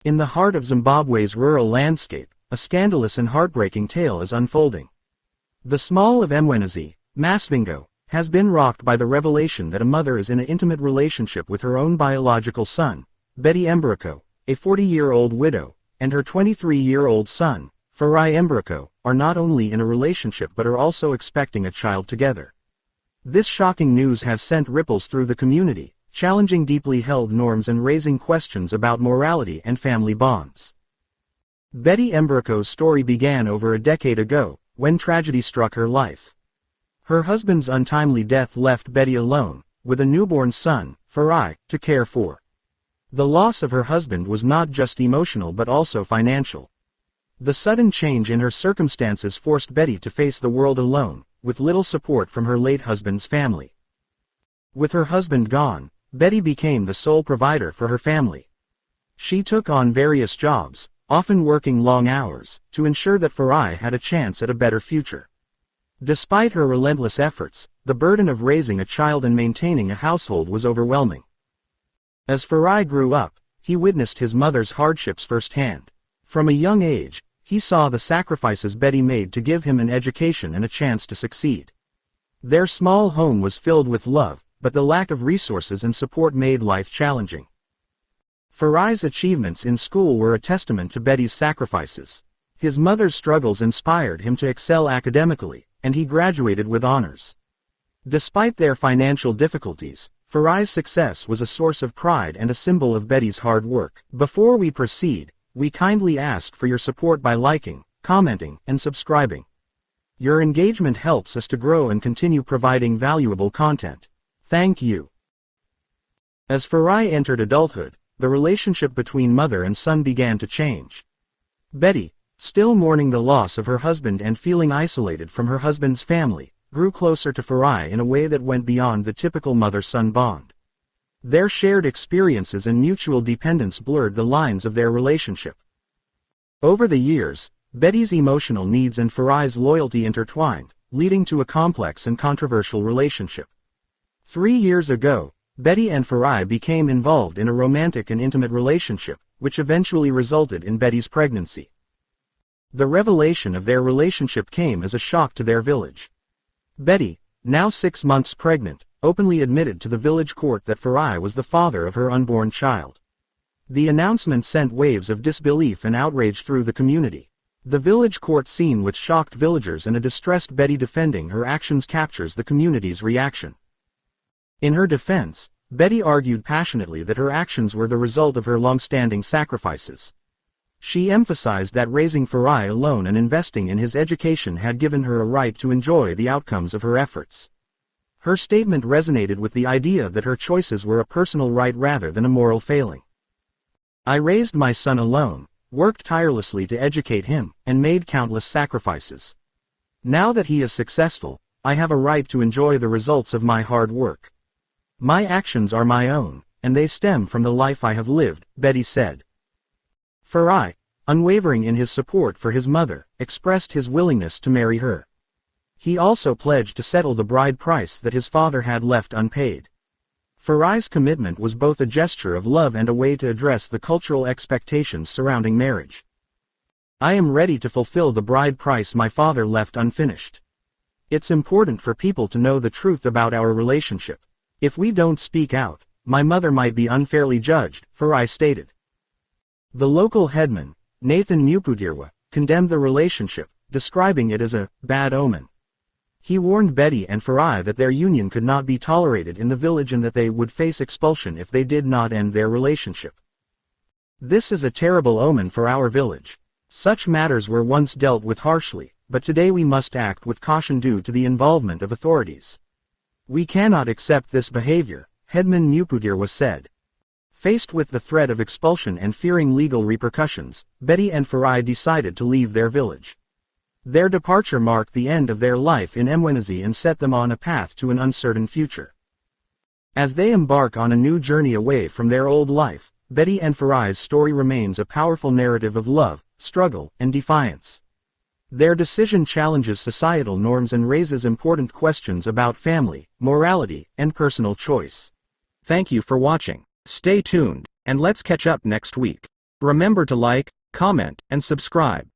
In the heart of Zimbabwe's rural landscape, a scandalous and heartbreaking tale is unfolding. The small of Mwenyezi, Masvingo, has been rocked by the revelation that a mother is in an intimate relationship with her own biological son, Betty Mbereko, a 40-year-old widow, and her 23-year-old son, Farai Mbereko, are not only in a relationship but are also expecting a child together. This shocking news has sent ripples through the community, challenging deeply held norms and raising questions about morality and family bonds. Betty Mbereko's story began over a decade ago, when tragedy struck her life. Her husband's untimely death left Betty alone, with a newborn son, Farai, to care for. The loss of her husband was not just emotional but also financial. The sudden change in her circumstances forced Betty to face the world alone, with little support from her late husband's family. With her husband gone, Betty became the sole provider for her family. She took on various jobs, often working long hours, to ensure that Farai had a chance at a better future. Despite her relentless efforts, the burden of raising a child and maintaining a household was overwhelming. As Farai grew up, he witnessed his mother's hardships firsthand. From a young age, he saw the sacrifices Betty made to give him an education and a chance to succeed. Their small home was filled with love, but the lack of resources and support made life challenging. Farai's achievements in school were a testament to Betty's sacrifices. His mother's struggles inspired him to excel academically, and he graduated with honors. Despite their financial difficulties, Farai's success was a source of pride and a symbol of Betty's hard work. Before we proceed, we kindly ask for your support by liking, commenting, and subscribing. Your engagement helps us to grow and continue providing valuable content. Thank you. As Farai entered adulthood, the relationship between mother and son began to change. Betty, still mourning the loss of her husband and feeling isolated from her husband's family, grew closer to Farai in a way that went beyond the typical mother-son bond. Their shared experiences and mutual dependence blurred the lines of their relationship. Over the years, Betty's emotional needs and Farai's loyalty intertwined, leading to a complex and controversial relationship. 3 years ago, Betty and Farai became involved in a romantic and intimate relationship, which eventually resulted in Betty's pregnancy. The revelation of their relationship came as a shock to their village. Betty, now 6 months pregnant, openly admitted to the village court that Farai was the father of her unborn child. The announcement sent waves of disbelief and outrage through the community. The village court scene with shocked villagers and a distressed Betty defending her actions captures the community's reaction. In her defense, Betty argued passionately that her actions were the result of her long-standing sacrifices. She emphasized that raising Farai alone and investing in his education had given her a right to enjoy the outcomes of her efforts. Her statement resonated with the idea that her choices were a personal right rather than a moral failing. "I raised my son alone, worked tirelessly to educate him, and made countless sacrifices. Now that he is successful, I have a right to enjoy the results of my hard work. My actions are my own, and they stem from the life I have lived," Betty said. Farai, unwavering in his support for his mother, expressed his willingness to marry her. He also pledged to settle the bride price that his father had left unpaid. Farai's commitment was both a gesture of love and a way to address the cultural expectations surrounding marriage. "I am ready to fulfill the bride price my father left unfinished. It's important for people to know the truth about our relationship. If we don't speak out, my mother might be unfairly judged," Farai stated. The local headman, Nathan Mupudirwa, condemned the relationship, describing it as a bad omen. He warned Betty and Farai that their union could not be tolerated in the village and that they would face expulsion if they did not end their relationship. "This is a terrible omen for our village. Such matters were once dealt with harshly, but today we must act with caution due to the involvement of authorities. We cannot accept this behavior," Headman Mupudirwa said. Faced with the threat of expulsion and fearing legal repercussions, Betty and Farai decided to leave their village. Their departure marked the end of their life in Mwenyezi and set them on a path to an uncertain future. As they embark on a new journey away from their old life, Betty and Farai's story remains a powerful narrative of love, struggle, and defiance. Their decision challenges societal norms and raises important questions about family, morality, and personal choice. Thank you for watching. Stay tuned, and let's catch up next week. Remember to like, comment, and subscribe.